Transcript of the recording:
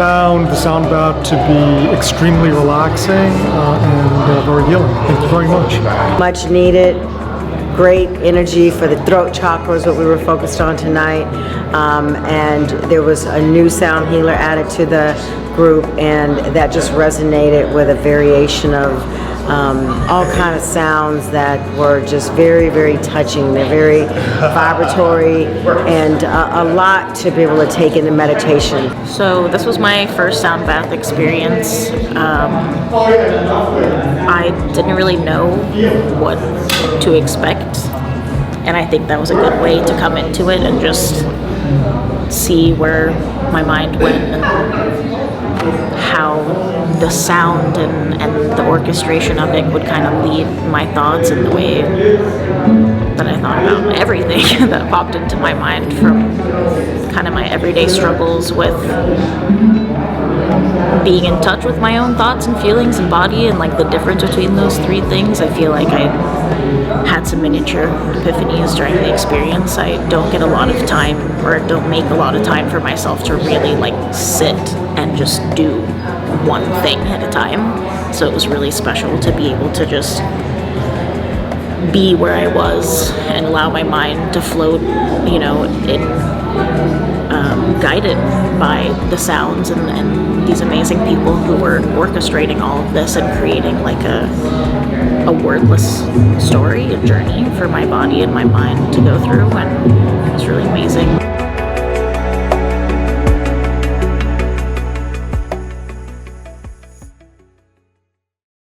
found the sound bath to be extremely relaxing and very healing. Thank you very much. Much needed. Great energy for the throat chakra is what we were focused on tonight. And there was a new sound healer added to the group, and that just resonated with a variation of all kind of sounds that were just very, very touching. They're very vibratory and a lot to be able to take into meditation. So this was my first sound bath experience. I didn't really know what to expect, and I think that was a good way to come into it and just see where my mind went and how the sound and the orchestration of it would kind of lead my thoughts in the way that I thought about everything that popped into my mind, from kind of my everyday struggles with being in touch with my own thoughts and feelings and body, and like the difference between those three things. I feel like I had some miniature epiphanies during the experience. I don't get a lot of time, or don't make a lot of time for myself to really like sit and just do one thing at a time. So it was really special to be able to just be where I was and allow my mind to float, you know, guided by the sounds and these amazing people who were orchestrating all of this and creating like a wordless story, a journey for my body and my mind to go through, and it's really amazing.